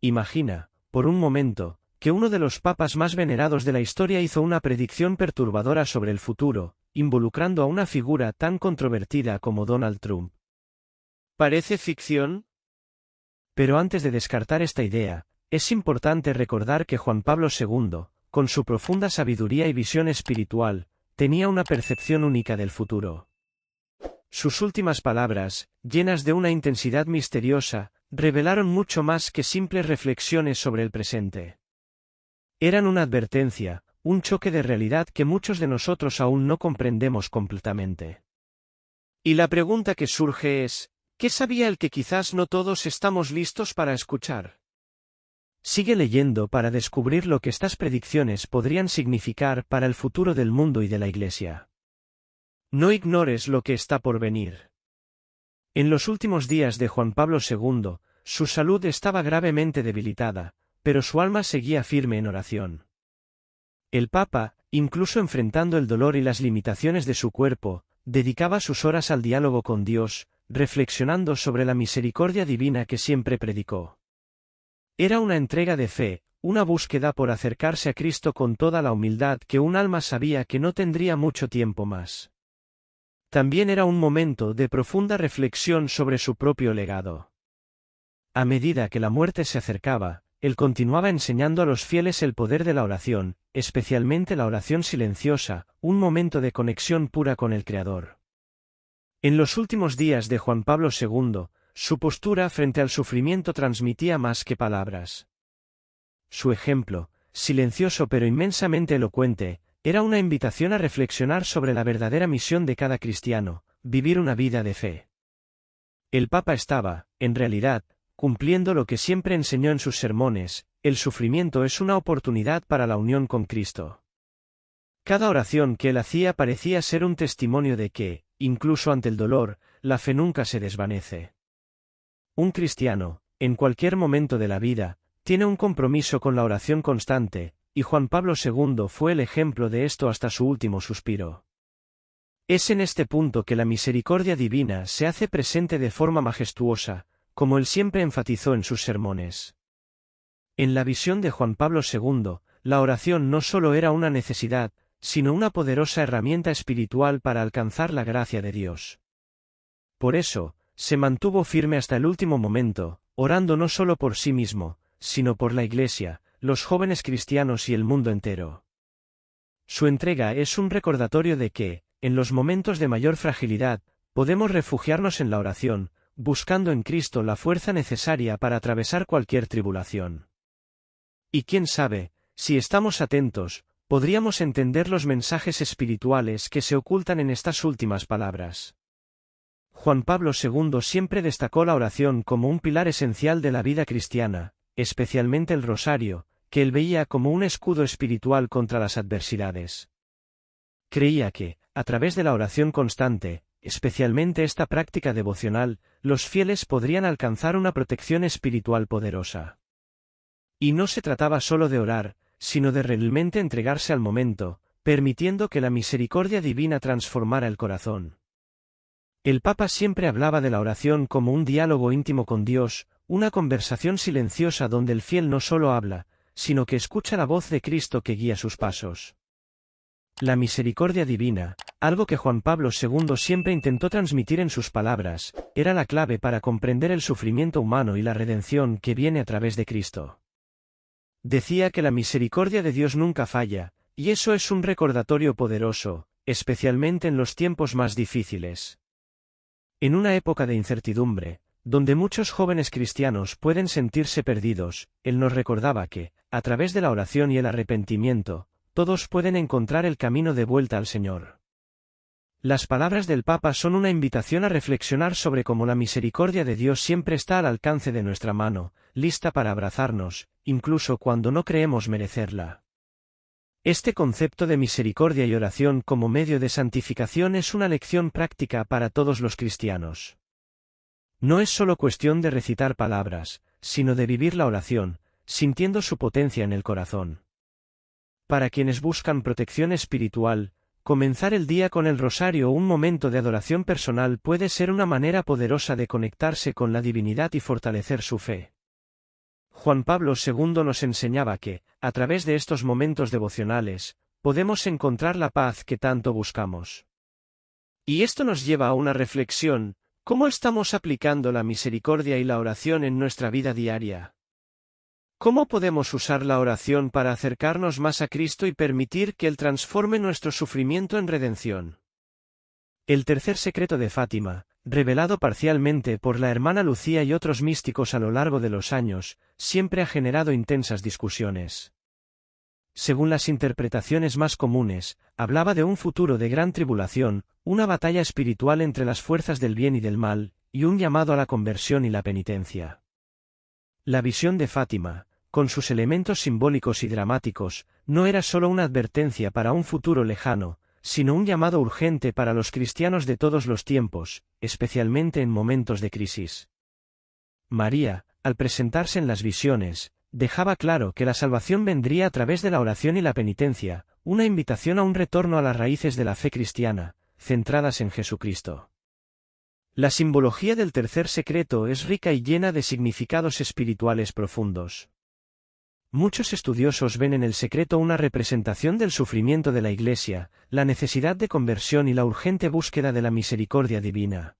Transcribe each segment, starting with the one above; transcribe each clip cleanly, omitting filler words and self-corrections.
Imagina, por un momento, que uno de los papas más venerados de la historia hizo una predicción perturbadora sobre el futuro, involucrando a una figura tan controvertida como Donald Trump. ¿Parece ficción? Pero antes de descartar esta idea, es importante recordar que Juan Pablo II, con su profunda sabiduría y visión espiritual, tenía una percepción única del futuro. Sus últimas palabras, llenas de una intensidad misteriosa, revelaron mucho más que simples reflexiones sobre el presente. Eran una advertencia, un choque de realidad que muchos de nosotros aún no comprendemos completamente. Y la pregunta que surge es, ¿qué sabía el que quizás no todos estamos listos para escuchar? Sigue leyendo para descubrir lo que estas predicciones podrían significar para el futuro del mundo y de la Iglesia. No ignores lo que está por venir. En los últimos días de Juan Pablo II, su salud estaba gravemente debilitada, pero su alma seguía firme en oración. El Papa, incluso enfrentando el dolor y las limitaciones de su cuerpo, dedicaba sus horas al diálogo con Dios, reflexionando sobre la misericordia divina que siempre predicó. Era una entrega de fe, una búsqueda por acercarse a Cristo con toda la humildad que un alma sabía que no tendría mucho tiempo más. También era un momento de profunda reflexión sobre su propio legado. A medida que la muerte se acercaba, él continuaba enseñando a los fieles el poder de la oración, especialmente la oración silenciosa, un momento de conexión pura con el Creador. En los últimos días de Juan Pablo II, su postura frente al sufrimiento transmitía más que palabras. Su ejemplo, silencioso pero inmensamente elocuente, era una invitación a reflexionar sobre la verdadera misión de cada cristiano, vivir una vida de fe. El Papa estaba, en realidad, cumpliendo lo que siempre enseñó en sus sermones: el sufrimiento es una oportunidad para la unión con Cristo. Cada oración que él hacía parecía ser un testimonio de que, incluso ante el dolor, la fe nunca se desvanece. Un cristiano, en cualquier momento de la vida, tiene un compromiso con la oración constante, y Juan Pablo II fue el ejemplo de esto hasta su último suspiro. Es en este punto que la misericordia divina se hace presente de forma majestuosa, como él siempre enfatizó en sus sermones. En la visión de Juan Pablo II, la oración no solo era una necesidad, sino una poderosa herramienta espiritual para alcanzar la gracia de Dios. Por eso, se mantuvo firme hasta el último momento, orando no solo por sí mismo, sino por la Iglesia, los jóvenes cristianos y el mundo entero. Su entrega es un recordatorio de que, en los momentos de mayor fragilidad, podemos refugiarnos en la oración, buscando en Cristo la fuerza necesaria para atravesar cualquier tribulación. Y quién sabe, si estamos atentos, podríamos entender los mensajes espirituales que se ocultan en estas últimas palabras. Juan Pablo II siempre destacó la oración como un pilar esencial de la vida cristiana, especialmente el rosario, que él veía como un escudo espiritual contra las adversidades. Creía que, a través de la oración constante, especialmente esta práctica devocional, los fieles podrían alcanzar una protección espiritual poderosa. Y no se trataba solo de orar, sino de realmente entregarse al momento, permitiendo que la misericordia divina transformara el corazón. El Papa siempre hablaba de la oración como un diálogo íntimo con Dios, una conversación silenciosa donde el fiel no solo habla, sino que escucha la voz de Cristo que guía sus pasos. La misericordia divina, algo que Juan Pablo II siempre intentó transmitir en sus palabras, era la clave para comprender el sufrimiento humano y la redención que viene a través de Cristo. Decía que la misericordia de Dios nunca falla, y eso es un recordatorio poderoso, especialmente en los tiempos más difíciles. En una época de incertidumbre, donde muchos jóvenes cristianos pueden sentirse perdidos, él nos recordaba que, a través de la oración y el arrepentimiento, todos pueden encontrar el camino de vuelta al Señor. Las palabras del Papa son una invitación a reflexionar sobre cómo la misericordia de Dios siempre está al alcance de nuestra mano, lista para abrazarnos, incluso cuando no creemos merecerla. Este concepto de misericordia y oración como medio de santificación es una lección práctica para todos los cristianos. No es solo cuestión de recitar palabras, sino de vivir la oración, sintiendo su potencia en el corazón. Para quienes buscan protección espiritual, comenzar el día con el rosario o un momento de adoración personal puede ser una manera poderosa de conectarse con la divinidad y fortalecer su fe. Juan Pablo II nos enseñaba que, a través de estos momentos devocionales, podemos encontrar la paz que tanto buscamos. Y esto nos lleva a una reflexión: ¿cómo estamos aplicando la misericordia y la oración en nuestra vida diaria? ¿Cómo podemos usar la oración para acercarnos más a Cristo y permitir que Él transforme nuestro sufrimiento en redención? El tercer secreto de Fátima, revelado parcialmente por la hermana Lucía y otros místicos a lo largo de los años, siempre ha generado intensas discusiones. Según las interpretaciones más comunes, hablaba de un futuro de gran tribulación, una batalla espiritual entre las fuerzas del bien y del mal, y un llamado a la conversión y la penitencia. La visión de Fátima, con sus elementos simbólicos y dramáticos, no era solo una advertencia para un futuro lejano, sino un llamado urgente para los cristianos de todos los tiempos, especialmente en momentos de crisis. María, al presentarse en las visiones, dejaba claro que la salvación vendría a través de la oración y la penitencia, una invitación a un retorno a las raíces de la fe cristiana, centradas en Jesucristo. La simbología del tercer secreto es rica y llena de significados espirituales profundos. Muchos estudiosos ven en el secreto una representación del sufrimiento de la Iglesia, la necesidad de conversión y la urgente búsqueda de la misericordia divina.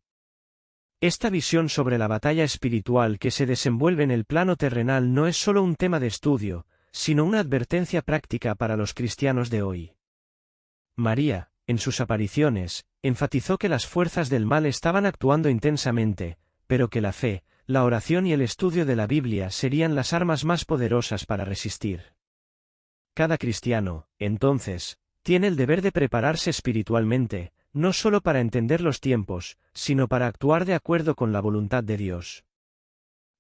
Esta visión sobre la batalla espiritual que se desenvuelve en el plano terrenal no es solo un tema de estudio, sino una advertencia práctica para los cristianos de hoy. María, en sus apariciones, enfatizó que las fuerzas del mal estaban actuando intensamente, pero que la fe, la oración y el estudio de la Biblia serían las armas más poderosas para resistir. Cada cristiano, entonces, tiene el deber de prepararse espiritualmente, no solo para entender los tiempos, sino para actuar de acuerdo con la voluntad de Dios.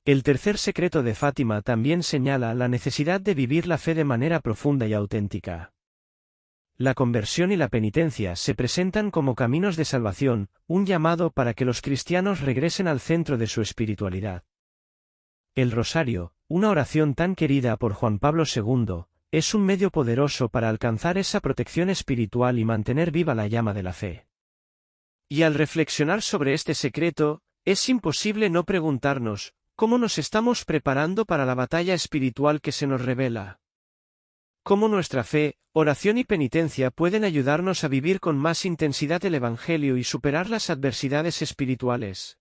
El tercer secreto de Fátima también señala la necesidad de vivir la fe de manera profunda y auténtica. La conversión y la penitencia se presentan como caminos de salvación, un llamado para que los cristianos regresen al centro de su espiritualidad. El rosario, una oración tan querida por Juan Pablo II, es un medio poderoso para alcanzar esa protección espiritual y mantener viva la llama de la fe. Y al reflexionar sobre este secreto, es imposible no preguntarnos, ¿cómo nos estamos preparando para la batalla espiritual que se nos revela? ¿Cómo nuestra fe, oración y penitencia pueden ayudarnos a vivir con más intensidad el Evangelio y superar las adversidades espirituales?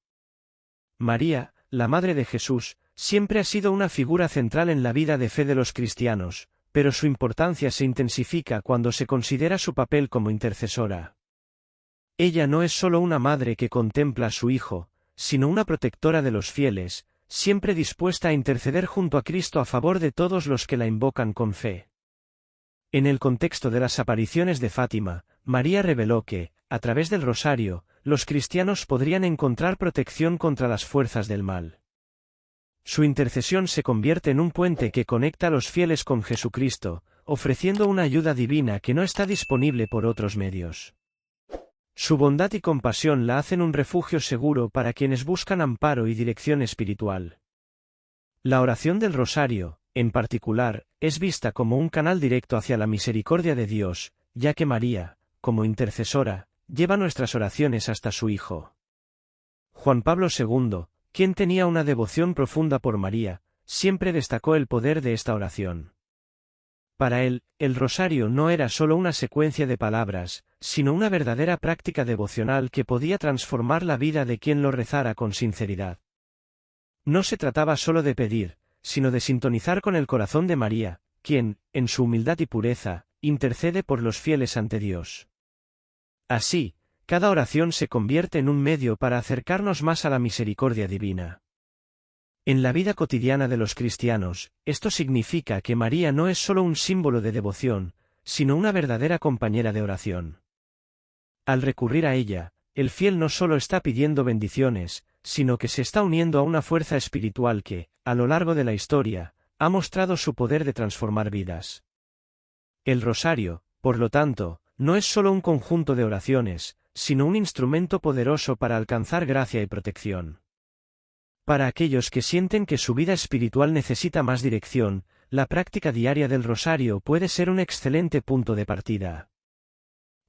María, la Madre de Jesús, siempre ha sido una figura central en la vida de fe de los cristianos, pero su importancia se intensifica cuando se considera su papel como intercesora. Ella no es solo una madre que contempla a su Hijo, sino una protectora de los fieles, siempre dispuesta a interceder junto a Cristo a favor de todos los que la invocan con fe. En el contexto de las apariciones de Fátima, María reveló que, a través del rosario, los cristianos podrían encontrar protección contra las fuerzas del mal. Su intercesión se convierte en un puente que conecta a los fieles con Jesucristo, ofreciendo una ayuda divina que no está disponible por otros medios. Su bondad y compasión la hacen un refugio seguro para quienes buscan amparo y dirección espiritual. La oración del rosario, en particular, es vista como un canal directo hacia la misericordia de Dios, ya que María, como intercesora, lleva nuestras oraciones hasta su Hijo. Juan Pablo II, quien tenía una devoción profunda por María, siempre destacó el poder de esta oración. Para él, el rosario no era solo una secuencia de palabras, sino una verdadera práctica devocional que podía transformar la vida de quien lo rezara con sinceridad. No se trataba solo de pedir, sino de sintonizar con el corazón de María, quien, en su humildad y pureza, intercede por los fieles ante Dios. Así, cada oración se convierte en un medio para acercarnos más a la misericordia divina. En la vida cotidiana de los cristianos, esto significa que María no es solo un símbolo de devoción, sino una verdadera compañera de oración. Al recurrir a ella, el fiel no solo está pidiendo bendiciones, sino que se está uniendo a una fuerza espiritual que, a lo largo de la historia, ha mostrado su poder de transformar vidas. El rosario, por lo tanto, no es solo un conjunto de oraciones, sino un instrumento poderoso para alcanzar gracia y protección. Para aquellos que sienten que su vida espiritual necesita más dirección, la práctica diaria del rosario puede ser un excelente punto de partida.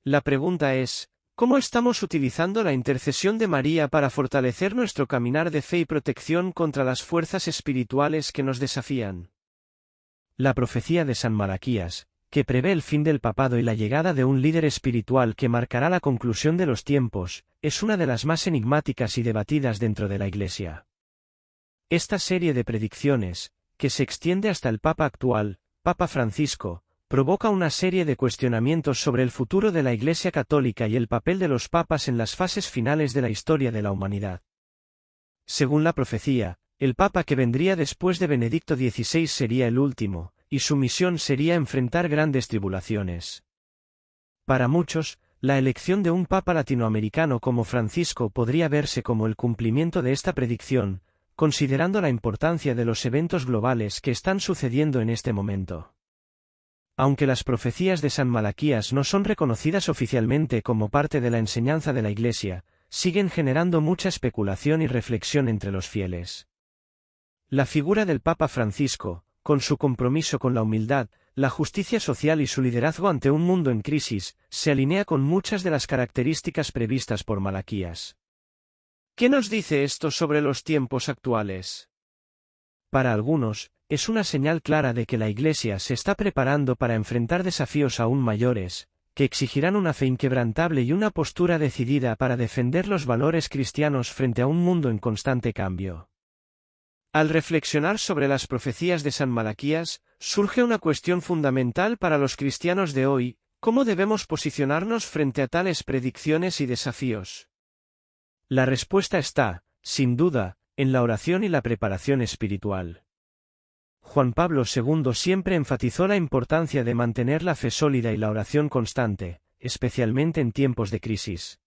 La pregunta es, ¿Cómo estamos utilizando la intercesión de María para fortalecer nuestro caminar de fe y protección contra las fuerzas espirituales que nos desafían? La profecía de San Malaquías, que prevé el fin del papado y la llegada de un líder espiritual que marcará la conclusión de los tiempos, es una de las más enigmáticas y debatidas dentro de la Iglesia. Esta serie de predicciones, que se extiende hasta el Papa actual, Papa Francisco, provoca una serie de cuestionamientos sobre el futuro de la Iglesia católica y el papel de los papas en las fases finales de la historia de la humanidad. Según la profecía, el papa que vendría después de Benedicto XVI sería el último, y su misión sería enfrentar grandes tribulaciones. Para muchos, la elección de un papa latinoamericano como Francisco podría verse como el cumplimiento de esta predicción, considerando la importancia de los eventos globales que están sucediendo en este momento. Aunque las profecías de San Malaquías no son reconocidas oficialmente como parte de la enseñanza de la Iglesia, siguen generando mucha especulación y reflexión entre los fieles. La figura del Papa Francisco, con su compromiso con la humildad, la justicia social y su liderazgo ante un mundo en crisis, se alinea con muchas de las características previstas por Malaquías. ¿Qué nos dice esto sobre los tiempos actuales? Para algunos, es una señal clara de que la Iglesia se está preparando para enfrentar desafíos aún mayores, que exigirán una fe inquebrantable y una postura decidida para defender los valores cristianos frente a un mundo en constante cambio. Al reflexionar sobre las profecías de San Malaquías, surge una cuestión fundamental para los cristianos de hoy: ¿cómo debemos posicionarnos frente a tales predicciones y desafíos? La respuesta está, sin duda, en la oración y la preparación espiritual. Juan Pablo II siempre enfatizó la importancia de mantener la fe sólida y la oración constante, especialmente en tiempos de crisis.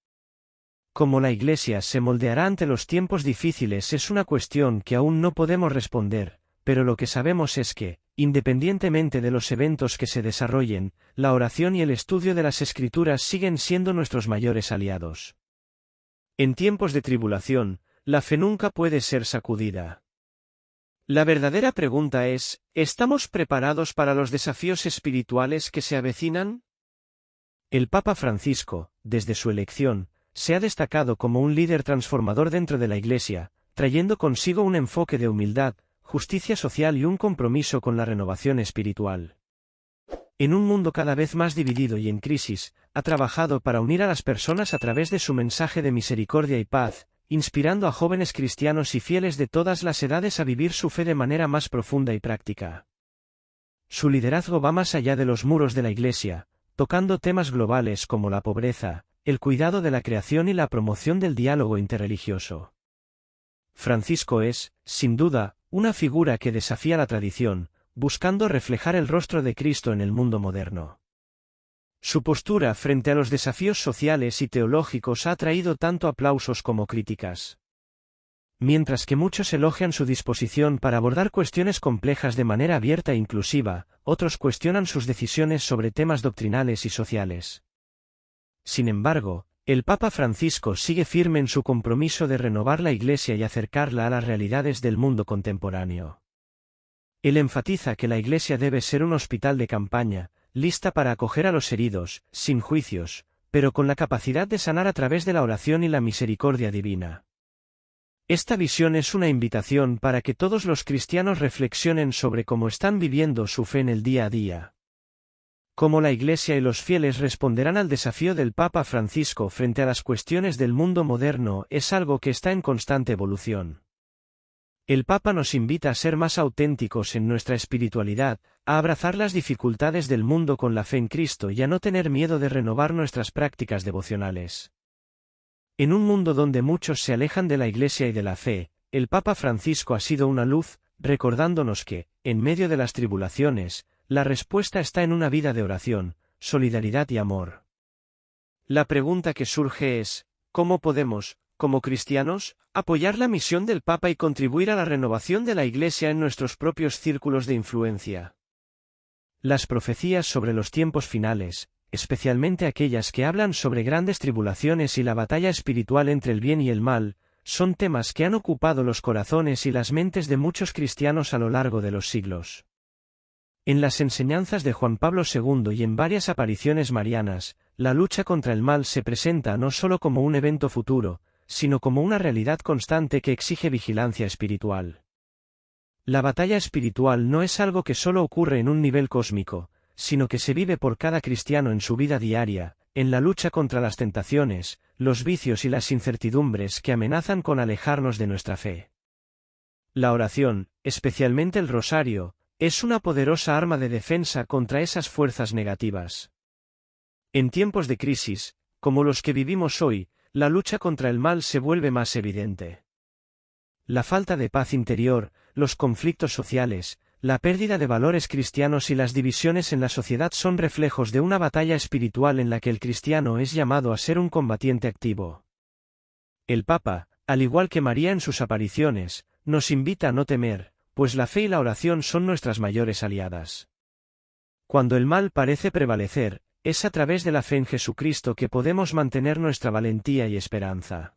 Cómo la Iglesia se moldeará ante los tiempos difíciles es una cuestión que aún no podemos responder, pero lo que sabemos es que, independientemente de los eventos que se desarrollen, la oración y el estudio de las Escrituras siguen siendo nuestros mayores aliados. En tiempos de tribulación, la fe nunca puede ser sacudida. La verdadera pregunta es: ¿estamos preparados para los desafíos espirituales que se avecinan? El Papa Francisco, desde su elección, se ha destacado como un líder transformador dentro de la Iglesia, trayendo consigo un enfoque de humildad, justicia social y un compromiso con la renovación espiritual. En un mundo cada vez más dividido y en crisis, ha trabajado para unir a las personas a través de su mensaje de misericordia y paz, inspirando a jóvenes cristianos y fieles de todas las edades a vivir su fe de manera más profunda y práctica. Su liderazgo va más allá de los muros de la Iglesia, tocando temas globales como la pobreza, el cuidado de la creación y la promoción del diálogo interreligioso. Francisco es, sin duda, una figura que desafía la tradición, buscando reflejar el rostro de Cristo en el mundo moderno. Su postura frente a los desafíos sociales y teológicos ha atraído tanto aplausos como críticas. Mientras que muchos elogian su disposición para abordar cuestiones complejas de manera abierta e inclusiva, otros cuestionan sus decisiones sobre temas doctrinales y sociales. Sin embargo, el Papa Francisco sigue firme en su compromiso de renovar la Iglesia y acercarla a las realidades del mundo contemporáneo. Él enfatiza que la Iglesia debe ser un hospital de campaña, lista para acoger a los heridos, sin juicios, pero con la capacidad de sanar a través de la oración y la misericordia divina. Esta visión es una invitación para que todos los cristianos reflexionen sobre cómo están viviendo su fe en el día a día. Cómo la Iglesia y los fieles responderán al desafío del Papa Francisco frente a las cuestiones del mundo moderno es algo que está en constante evolución. El Papa nos invita a ser más auténticos en nuestra espiritualidad, a abrazar las dificultades del mundo con la fe en Cristo y a no tener miedo de renovar nuestras prácticas devocionales. En un mundo donde muchos se alejan de la Iglesia y de la fe, el Papa Francisco ha sido una luz, recordándonos que, en medio de las tribulaciones, la respuesta está en una vida de oración, solidaridad y amor. La pregunta que surge es: ¿cómo podemos, como cristianos, apoyar la misión del Papa y contribuir a la renovación de la Iglesia en nuestros propios círculos de influencia? Las profecías sobre los tiempos finales, especialmente aquellas que hablan sobre grandes tribulaciones y la batalla espiritual entre el bien y el mal, son temas que han ocupado los corazones y las mentes de muchos cristianos a lo largo de los siglos. En las enseñanzas de Juan Pablo II y en varias apariciones marianas, la lucha contra el mal se presenta no solo como un evento futuro, sino como una realidad constante que exige vigilancia espiritual. La batalla espiritual no es algo que solo ocurre en un nivel cósmico, sino que se vive por cada cristiano en su vida diaria, en la lucha contra las tentaciones, los vicios y las incertidumbres que amenazan con alejarnos de nuestra fe. La oración, especialmente el rosario, es una poderosa arma de defensa contra esas fuerzas negativas. En tiempos de crisis, como los que vivimos hoy, la lucha contra el mal se vuelve más evidente. La falta de paz interior, los conflictos sociales, la pérdida de valores cristianos y las divisiones en la sociedad son reflejos de una batalla espiritual en la que el cristiano es llamado a ser un combatiente activo. El Papa, al igual que María en sus apariciones, nos invita a no temer, pues la fe y la oración son nuestras mayores aliadas. Cuando el mal parece prevalecer, es a través de la fe en Jesucristo que podemos mantener nuestra valentía y esperanza.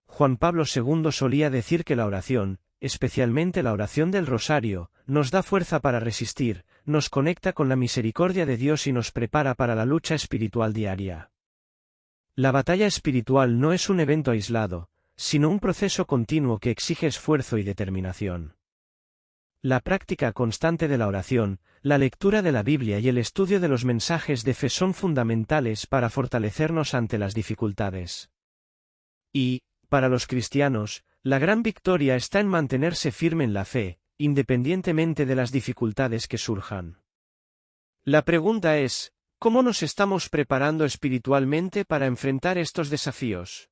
Juan Pablo II solía decir que la oración, especialmente la oración del rosario, nos da fuerza para resistir, nos conecta con la misericordia de Dios y nos prepara para la lucha espiritual diaria. La batalla espiritual no es un evento aislado, sino un proceso continuo que exige esfuerzo y determinación. La práctica constante de la oración, la lectura de la Biblia y el estudio de los mensajes de fe son fundamentales para fortalecernos ante las dificultades. Y, para los cristianos, la gran victoria está en mantenerse firme en la fe, independientemente de las dificultades que surjan. La pregunta es, ¿cómo nos estamos preparando espiritualmente para enfrentar estos desafíos?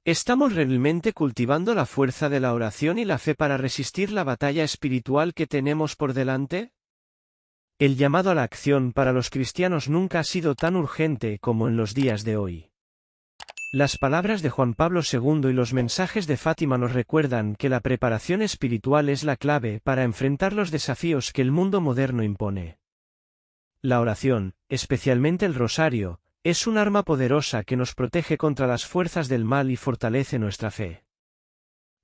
¿Estamos realmente cultivando la fuerza de la oración y la fe para resistir la batalla espiritual que tenemos por delante? El llamado a la acción para los cristianos nunca ha sido tan urgente como en los días de hoy. Las palabras de Juan Pablo II y los mensajes de Fátima nos recuerdan que la preparación espiritual es la clave para enfrentar los desafíos que el mundo moderno impone. La oración, especialmente el rosario, es un arma poderosa que nos protege contra las fuerzas del mal y fortalece nuestra fe.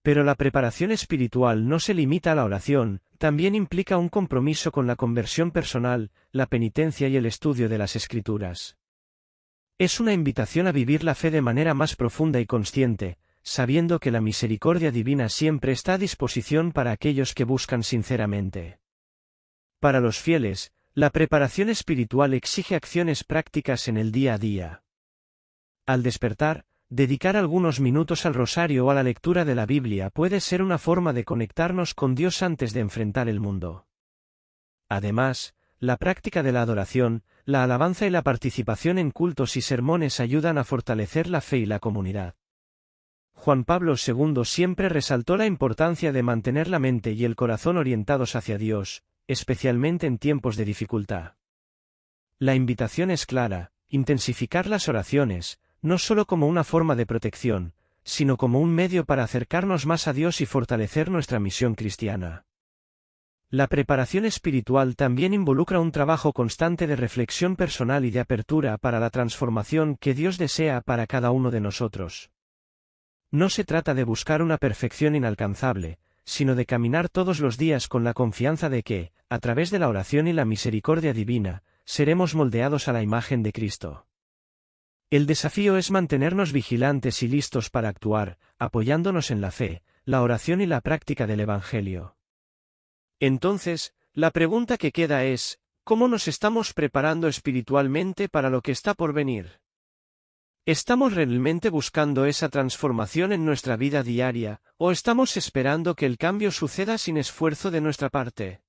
Pero la preparación espiritual no se limita a la oración, también implica un compromiso con la conversión personal, la penitencia y el estudio de las Escrituras. Es una invitación a vivir la fe de manera más profunda y consciente, sabiendo que la misericordia divina siempre está a disposición para aquellos que buscan sinceramente. Para los fieles, la preparación espiritual exige acciones prácticas en el día a día. Al despertar, dedicar algunos minutos al rosario o a la lectura de la Biblia puede ser una forma de conectarnos con Dios antes de enfrentar el mundo. Además, la práctica de la adoración, la alabanza y la participación en cultos y sermones ayudan a fortalecer la fe y la comunidad. Juan Pablo II siempre resaltó la importancia de mantener la mente y el corazón orientados hacia Dios, especialmente en tiempos de dificultad. La invitación es clara: intensificar las oraciones, no solo como una forma de protección, sino como un medio para acercarnos más a Dios y fortalecer nuestra misión cristiana. La preparación espiritual también involucra un trabajo constante de reflexión personal y de apertura para la transformación que Dios desea para cada uno de nosotros. No se trata de buscar una perfección inalcanzable, sino de caminar todos los días con la confianza de que, a través de la oración y la misericordia divina, seremos moldeados a la imagen de Cristo. El desafío es mantenernos vigilantes y listos para actuar, apoyándonos en la fe, la oración y la práctica del Evangelio. Entonces, la pregunta que queda es, ¿cómo nos estamos preparando espiritualmente para lo que está por venir? ¿Estamos realmente buscando esa transformación en nuestra vida diaria, o estamos esperando que el cambio suceda sin esfuerzo de nuestra parte?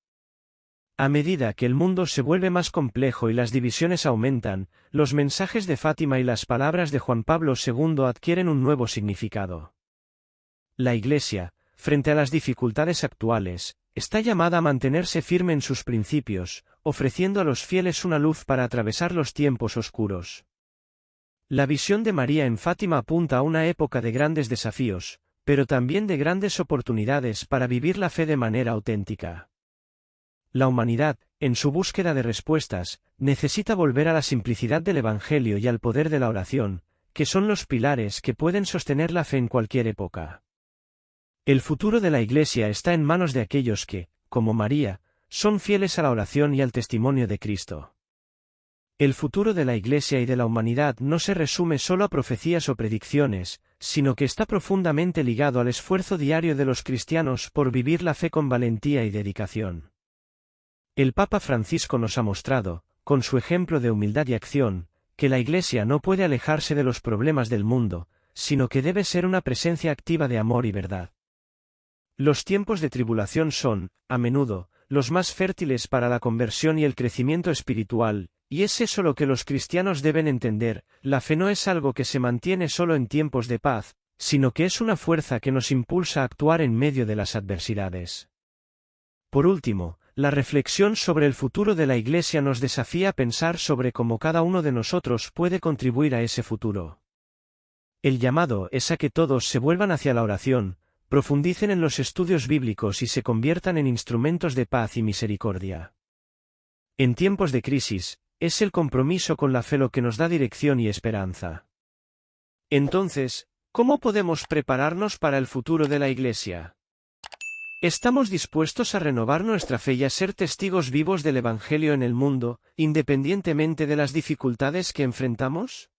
A medida que el mundo se vuelve más complejo y las divisiones aumentan, los mensajes de Fátima y las palabras de Juan Pablo II adquieren un nuevo significado. La Iglesia, frente a las dificultades actuales, está llamada a mantenerse firme en sus principios, ofreciendo a los fieles una luz para atravesar los tiempos oscuros. La visión de María en Fátima apunta a una época de grandes desafíos, pero también de grandes oportunidades para vivir la fe de manera auténtica. La humanidad, en su búsqueda de respuestas, necesita volver a la simplicidad del Evangelio y al poder de la oración, que son los pilares que pueden sostener la fe en cualquier época. El futuro de la Iglesia está en manos de aquellos que, como María, son fieles a la oración y al testimonio de Cristo. El futuro de la Iglesia y de la humanidad no se resume solo a profecías o predicciones, sino que está profundamente ligado al esfuerzo diario de los cristianos por vivir la fe con valentía y dedicación. El Papa Francisco nos ha mostrado, con su ejemplo de humildad y acción, que la Iglesia no puede alejarse de los problemas del mundo, sino que debe ser una presencia activa de amor y verdad. Los tiempos de tribulación son, a menudo, los más fértiles para la conversión y el crecimiento espiritual, y es eso lo que los cristianos deben entender: la fe no es algo que se mantiene solo en tiempos de paz, sino que es una fuerza que nos impulsa a actuar en medio de las adversidades. Por último, la reflexión sobre el futuro de la Iglesia nos desafía a pensar sobre cómo cada uno de nosotros puede contribuir a ese futuro. El llamado es a que todos se vuelvan hacia la oración, profundicen en los estudios bíblicos y se conviertan en instrumentos de paz y misericordia. En tiempos de crisis, es el compromiso con la fe lo que nos da dirección y esperanza. Entonces, ¿cómo podemos prepararnos para el futuro de la Iglesia? ¿Estamos dispuestos a renovar nuestra fe y a ser testigos vivos del Evangelio en el mundo, independientemente de las dificultades que enfrentamos?